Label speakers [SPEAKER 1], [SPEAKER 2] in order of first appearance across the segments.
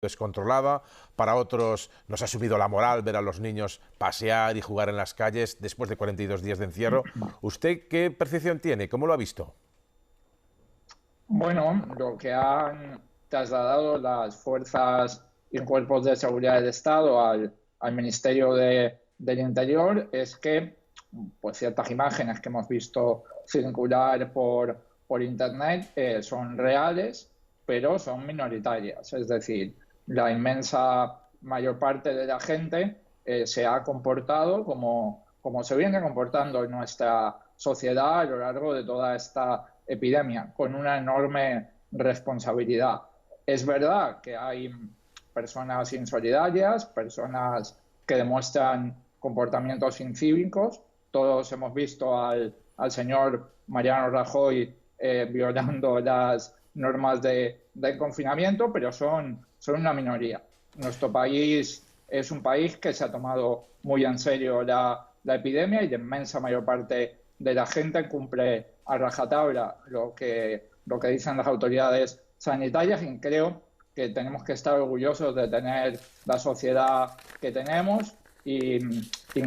[SPEAKER 1] descontrolada, para otros nos ha subido la moral ver a los niños pasear y jugar en las calles después de 42 días de encierro. ¿Usted qué percepción tiene? ¿Cómo lo ha visto?
[SPEAKER 2] Bueno, lo que han trasladado las fuerzas y cuerpos de seguridad del Estado al Ministerio del Interior es que pues, ciertas imágenes que hemos visto circular por Internet son reales, pero son minoritarias. Es decir, la inmensa mayor parte de la gente se ha comportado como se viene comportando en nuestra sociedad a lo largo de toda esta epidemia, con una enorme responsabilidad. Es verdad que hay personas insolidarias, personas que demuestran comportamientos incívicos. Todos hemos visto al señor Mariano Rajoy violando las normas de confinamiento, pero son una minoría. Nuestro país es un país que se ha tomado muy en serio la epidemia y la inmensa mayor parte de la gente cumple a rajatabla lo que dicen las autoridades sanitarias, y creo que tenemos que estar orgullosos de tener la sociedad que tenemos y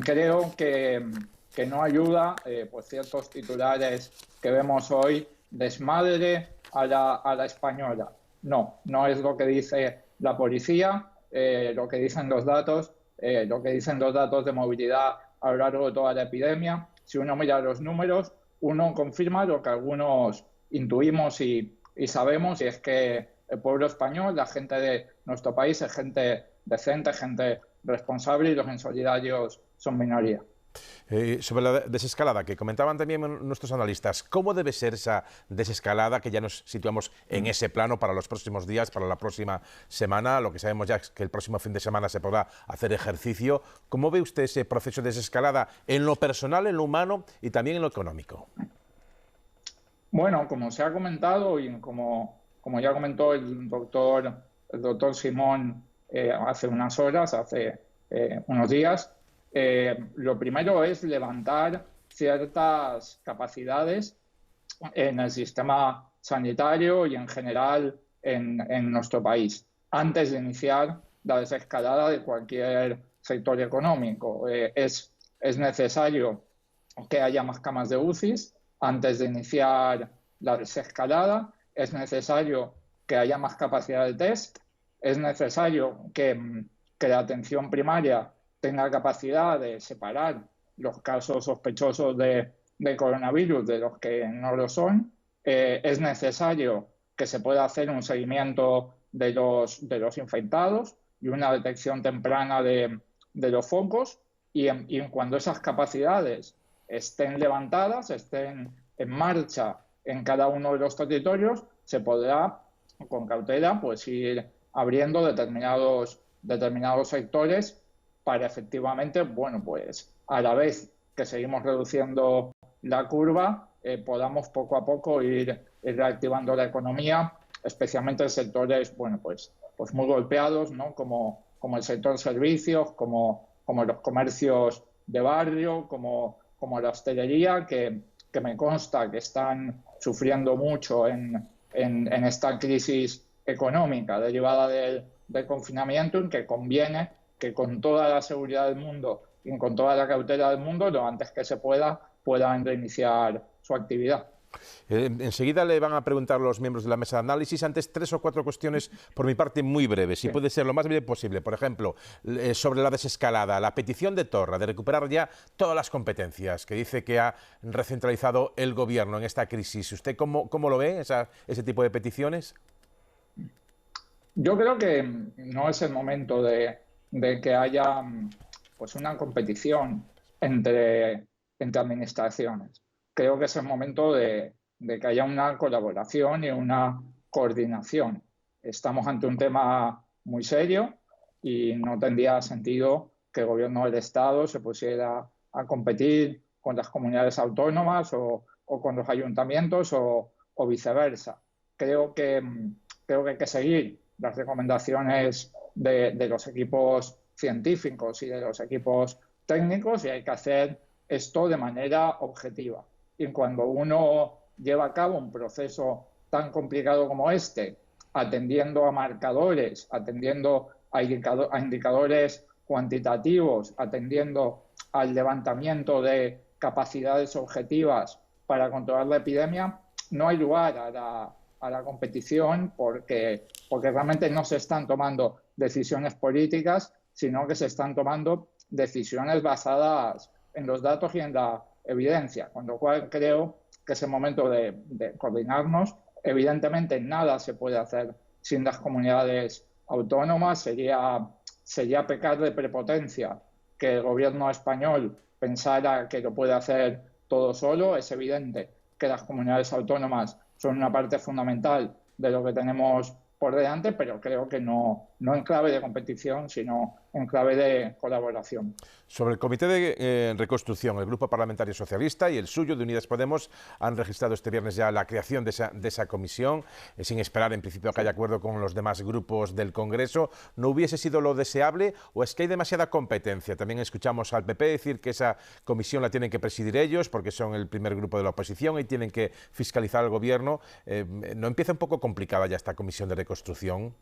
[SPEAKER 2] creo que no ayuda pues ciertos titulares que vemos hoy, desmadre a la española. No es lo que dice la policía, lo que dicen los datos de movilidad a lo largo de toda la epidemia. Si uno mira los números, uno confirma lo que algunos intuimos y sabemos, y es que el pueblo español, la gente de nuestro país, es gente decente, gente responsable, y los insolidarios son minoría.
[SPEAKER 1] Sobre la desescalada, que comentaban también nuestros analistas, ¿cómo debe ser esa desescalada, que ya nos situamos en ese plano para los próximos días, para la próxima semana? Lo que sabemos ya es que el próximo fin de semana se podrá hacer ejercicio. ¿Cómo ve usted ese proceso de desescalada en lo personal, en lo humano y también en lo económico?
[SPEAKER 2] Bueno, como se ha comentado y como ya comentó el doctor Simón hace unas horas, hace unos días, lo primero es levantar ciertas capacidades en el sistema sanitario y en general en nuestro país, antes de iniciar la desescalada de cualquier sector económico. Es necesario que haya más camas de UCIs antes de iniciar la desescalada, es necesario que haya más capacidad de test, es necesario que la atención primaria tenga capacidad de separar los casos sospechosos de coronavirus de los que no lo son. Es necesario que se pueda hacer un seguimiento de los infectados y una detección temprana de los focos, y cuando esas capacidades estén levantadas, estén en marcha en cada uno de los territorios, se podrá con cautela pues ir abriendo determinados sectores para efectivamente, bueno, pues a la vez que seguimos reduciendo la curva, podamos poco a poco ir reactivando la economía, especialmente en sectores, bueno, pues muy golpeados, ¿no? Como el sector servicios, como los comercios de barrio, como la hostelería, que me consta que están sufriendo mucho en esta crisis económica derivada del confinamiento, en que conviene que con toda la seguridad del mundo y con toda la cautela del mundo, lo antes que se puedan reiniciar su actividad.
[SPEAKER 1] Enseguida le van a preguntar los miembros de la mesa de análisis. Antes, 3 o 4 cuestiones por mi parte muy breves, si puede ser lo más breve posible. Por ejemplo, sobre la desescalada, la petición de Torra de recuperar ya todas las competencias que dice que ha recentralizado el gobierno en esta crisis. ¿Usted cómo lo ve, ese tipo de peticiones?
[SPEAKER 2] Yo creo que no es el momento de que haya pues una competición entre administraciones. Creo que es el momento de que haya una colaboración y una coordinación. Estamos ante un tema muy serio y no tendría sentido que el gobierno del Estado se pusiera a competir con las comunidades autónomas o con los ayuntamientos o viceversa. Creo que hay que seguir las recomendaciones de los equipos científicos y de los equipos técnicos, y hay que hacer esto de manera objetiva. Y cuando uno lleva a cabo un proceso tan complicado como este, atendiendo a marcadores, atendiendo a indicadores cuantitativos, atendiendo al levantamiento de capacidades objetivas para controlar la epidemia, no hay lugar a la competición porque realmente no se están tomando decisiones políticas, sino que se están tomando decisiones basadas en los datos y en la evidencia, con lo cual creo que es el momento de coordinarnos. Evidentemente nada se puede hacer sin las comunidades autónomas, sería pecar de prepotencia que el gobierno español pensara que lo puede hacer todo solo. Es evidente que las comunidades autónomas son una parte fundamental de lo que tenemos por delante, pero creo que no en clave de competición, sino en clave de colaboración.
[SPEAKER 1] Sobre el Comité de Reconstrucción, el Grupo Parlamentario Socialista y el suyo, de Unidas Podemos, han registrado este viernes ya la creación de esa comisión, sin esperar en principio que haya acuerdo con los demás grupos del Congreso. ¿No hubiese sido lo deseable o es que hay demasiada competencia? También escuchamos al PP decir que esa comisión la tienen que presidir ellos porque son el primer grupo de la oposición y tienen que fiscalizar al gobierno. ¿No empieza un poco complicada ya esta comisión de reconstrucción?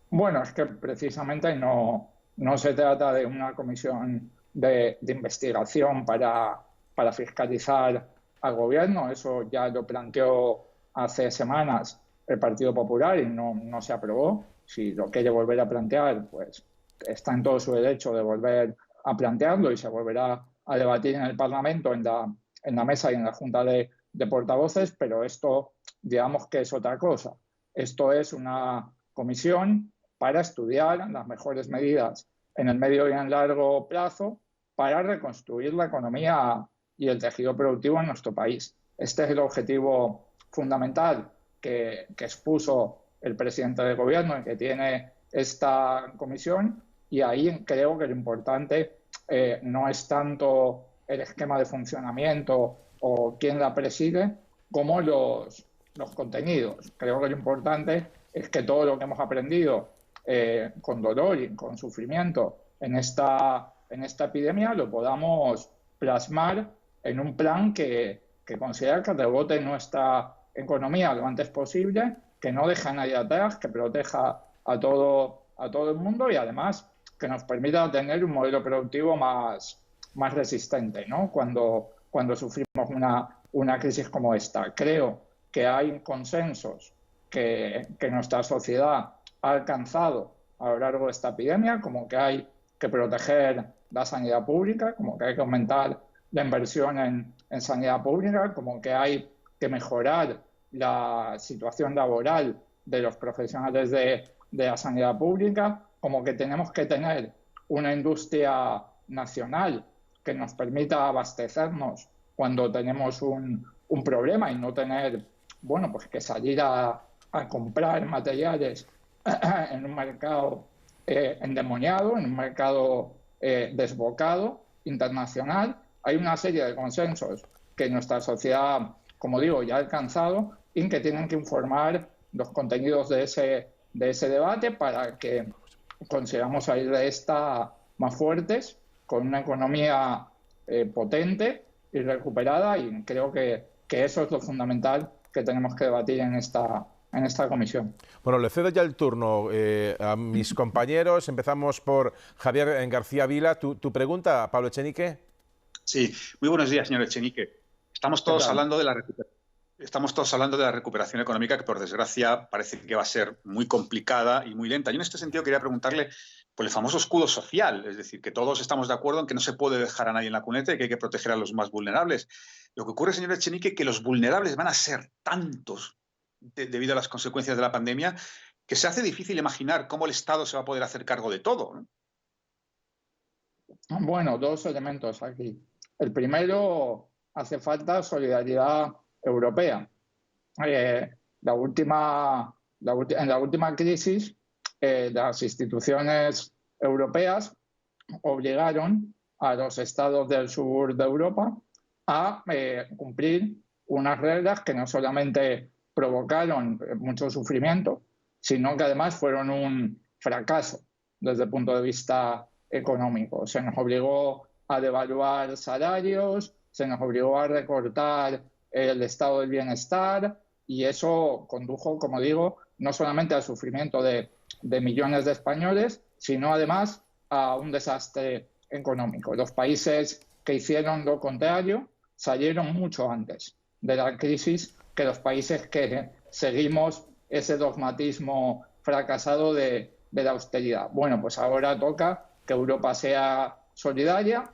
[SPEAKER 2] Bueno, es que precisamente no se trata de una comisión de investigación para fiscalizar al gobierno. Eso ya lo planteó hace semanas el Partido Popular y no se aprobó. Si lo quiere volver a plantear, pues está en todo su derecho de volver a plantearlo y se volverá a debatir en el Parlamento, en la mesa y en la Junta de Portavoces, pero esto, digamos que es otra cosa. Esto es una comisión para estudiar las mejores medidas en el medio y en el largo plazo para reconstruir la economía y el tejido productivo en nuestro país. Este es el objetivo fundamental que expuso el presidente del gobierno y que tiene esta comisión, y ahí creo que lo importante no es tanto el esquema de funcionamiento o quién la preside como los contenidos. Creo que lo importante es que todo lo que hemos aprendido con dolor y con sufrimiento en esta epidemia lo podamos plasmar en un plan que considera que rebote nuestra economía lo antes posible, que no deje a nadie atrás, que proteja a todo el mundo y además que nos permita tener un modelo productivo más resistente, ¿no? Cuando sufrimos una crisis como esta. Creo que hay consensos que nuestra sociedad ha alcanzado a lo largo de esta epidemia, como que hay que proteger la sanidad pública, como que hay que aumentar la inversión en sanidad pública, como que hay que mejorar la situación laboral de los profesionales de la sanidad pública, como que tenemos que tener una industria nacional que nos permita abastecernos cuando tenemos un problema y no tener, bueno, pues que salir a comprar materiales en un mercado endemoniado, en un mercado desbocado, internacional. Hay una serie de consensos que nuestra sociedad, como digo, ya ha alcanzado y que tienen que informar los contenidos de ese debate para que consigamos salir de esta más fuertes, con una economía potente y recuperada, y creo que eso es lo fundamental que tenemos que debatir en esta comisión.
[SPEAKER 1] Bueno, le cedo ya el turno a mis compañeros. Empezamos por Javier García Vila. ¿Tu pregunta, Pablo Echenique?
[SPEAKER 3] Sí, muy buenos días, señor Echenique. Estamos todos hablando de la recuperación económica, que por desgracia parece que va a ser muy complicada y muy lenta. Yo en este sentido quería preguntarle por el famoso escudo social, es decir, que todos estamos de acuerdo en que no se puede dejar a nadie en la cuneta y que hay que proteger a los más vulnerables. Lo que ocurre, señor Echenique, es que los vulnerables van a ser tantos debido a las consecuencias de la pandemia que se hace difícil imaginar cómo el Estado se va a poder hacer cargo de todo, ¿no?
[SPEAKER 2] Bueno, dos elementos aquí. El primero, hace falta solidaridad europea. En la última crisis, las instituciones europeas obligaron a los estados del sur de Europa a cumplir unas reglas que no solamente provocaron mucho sufrimiento, sino que además fueron un fracaso desde el punto de vista económico. Se nos obligó a devaluar salarios, se nos obligó a recortar el estado del bienestar, y eso condujo, como digo, no solamente al sufrimiento de millones de españoles, sino además a un desastre económico. Los países que hicieron lo contrario salieron mucho antes de la crisis que los países que seguimos ese dogmatismo fracasado de la austeridad. Bueno, pues ahora toca que Europa sea solidaria,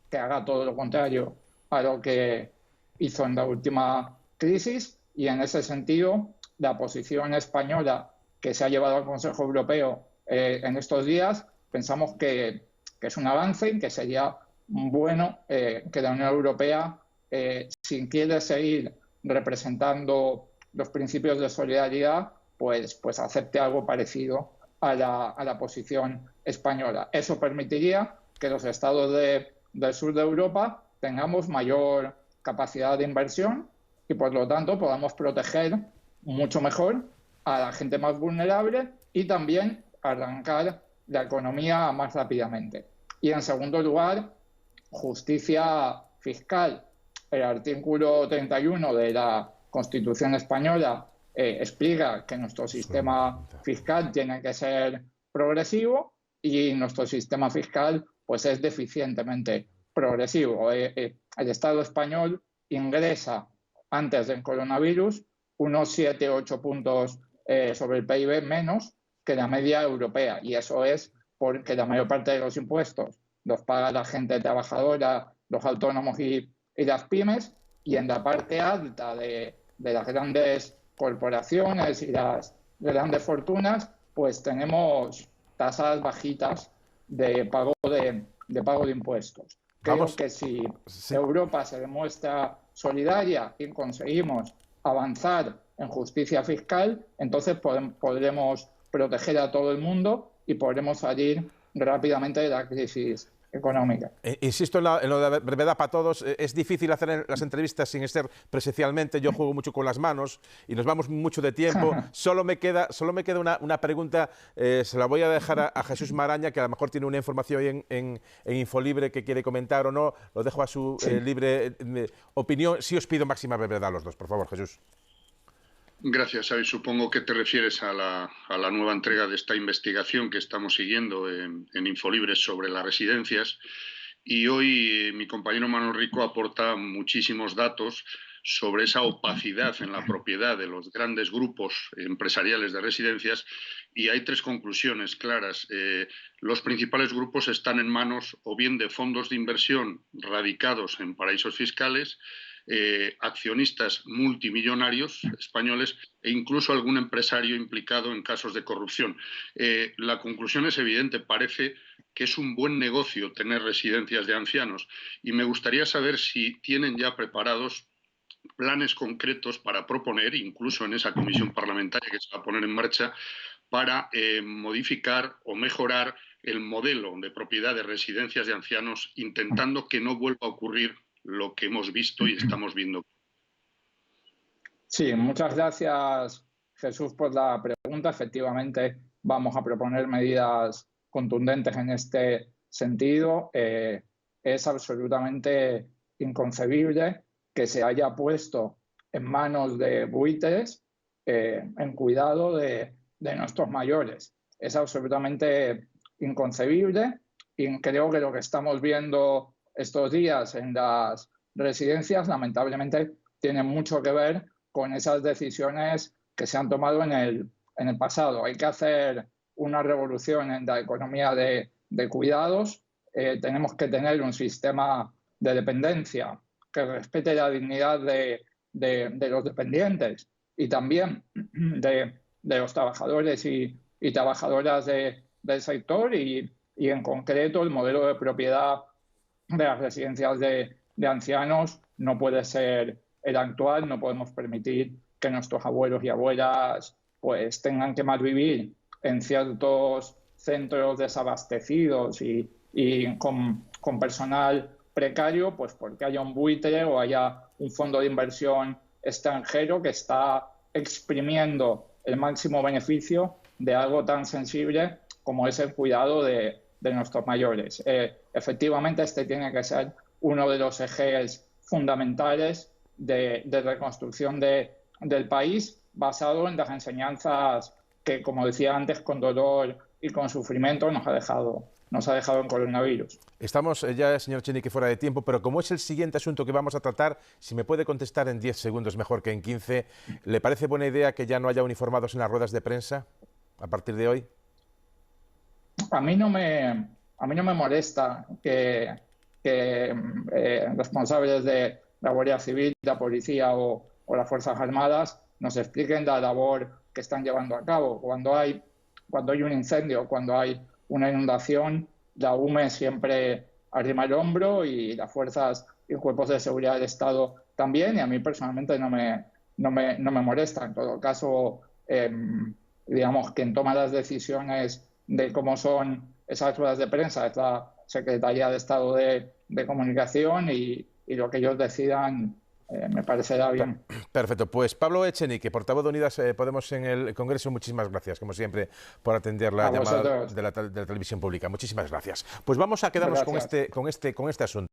[SPEAKER 2] que haga todo lo contrario a lo que hizo en la última crisis, y en ese sentido la posición española que se ha llevado al Consejo Europeo en estos días, pensamos que es un avance y que sería bueno que la Unión Europea, si quiere seguir representando los principios de solidaridad, pues acepte algo parecido a la posición española. Eso permitiría que los estados del sur de Europa tengamos mayor capacidad de inversión y, por lo tanto, podamos proteger mucho mejor a la gente más vulnerable y también arrancar la economía más rápidamente. Y, en segundo lugar, justicia fiscal. El artículo 31 de la Constitución española explica que nuestro sistema fiscal tiene que ser progresivo y nuestro sistema fiscal pues es deficientemente progresivo. El Estado español ingresa antes del coronavirus unos 7-8 puntos sobre el PIB menos que la media europea, y eso es porque la mayor parte de los impuestos los paga la gente trabajadora, los autónomos y las pymes, y en la parte alta de las grandes corporaciones y las grandes fortunas pues tenemos tasas bajitas de pago de impuestos. Creo que si Europa se demuestra solidaria y conseguimos avanzar en justicia fiscal, entonces podremos proteger a todo el mundo y podremos salir rápidamente de la crisis económica.
[SPEAKER 1] Insisto en lo de brevedad para todos. Es difícil hacer las entrevistas sin estar presencialmente. Yo juego mucho con las manos y nos vamos mucho de tiempo. Solo me queda una pregunta. Se la voy a dejar a Jesús Maraña, que a lo mejor tiene una información en Infolibre que quiere comentar o no. Lo dejo a su libre opinión. Sí os pido máxima brevedad a los dos, por favor, Jesús.
[SPEAKER 4] Gracias, Xavi. Supongo que te refieres a la nueva entrega de esta investigación que estamos siguiendo en Infolibre sobre las residencias. Y hoy mi compañero Manuel Rico aporta muchísimos datos sobre esa opacidad en la propiedad de los grandes grupos empresariales de residencias, y hay tres conclusiones claras. Los principales grupos están en manos o bien de fondos de inversión radicados en paraísos fiscales, accionistas multimillonarios españoles e incluso algún empresario implicado en casos de corrupción. La conclusión es evidente. Parece que es un buen negocio tener residencias de ancianos, y me gustaría saber si tienen ya preparados planes concretos para proponer, incluso en esa comisión parlamentaria que se va a poner en marcha, para modificar o mejorar el modelo de propiedad de residencias de ancianos, intentando que no vuelva a ocurrir lo que hemos visto y estamos viendo.
[SPEAKER 2] Sí, muchas gracias, Jesús, por la pregunta. Efectivamente, vamos a proponer medidas contundentes en este sentido. Es absolutamente inconcebible que se haya puesto en manos de buitres en cuidado de nuestros mayores. Es absolutamente inconcebible, y creo que lo que estamos viendo estos días en las residencias lamentablemente tiene mucho que ver con esas decisiones que se han tomado en el pasado. Hay que hacer una revolución en la economía de cuidados. Tenemos que tener un sistema de dependencia que respete la dignidad de los dependientes y también de los trabajadores y trabajadoras del sector, y en concreto el modelo de propiedad de las residencias de ancianos no puede ser el actual. No podemos permitir que nuestros abuelos y abuelas pues tengan que malvivir en ciertos centros desabastecidos y con personal precario, pues porque haya un buitre o haya un fondo de inversión extranjero que está exprimiendo el máximo beneficio de algo tan sensible como es el cuidado de nuestros mayores. Efectivamente, este tiene que ser uno de los ejes fundamentales de reconstrucción del país, basado en las enseñanzas que, como decía antes, con dolor y con sufrimiento nos ha dejado el coronavirus.
[SPEAKER 1] Estamos ya, señor Echenique, fuera de tiempo, pero como es el siguiente asunto que vamos a tratar, si me puede contestar en 10 segundos mejor que en 15, ¿le parece buena idea que ya no haya uniformados en las ruedas de prensa a partir de hoy?
[SPEAKER 2] A mí no me molesta que responsables de la Guardia Civil, la Policía o las Fuerzas Armadas nos expliquen la labor que están llevando a cabo. Cuando hay un incendio, cuando hay una inundación, la UME siempre arrima el hombro y las fuerzas y cuerpos de seguridad del Estado también, y a mí personalmente no me molesta. En todo caso, digamos, quien toma las decisiones de cómo son esas ruedas de prensa es la Secretaría de Estado de Comunicación, y lo que ellos decidan me parecerá bien.
[SPEAKER 1] Perfecto. Pues Pablo Echenique, portavoz de Unidas Podemos en el Congreso, muchísimas gracias, como siempre, por atender la llamada de la televisión pública. Muchísimas gracias. Pues vamos a quedarnos con este asunto.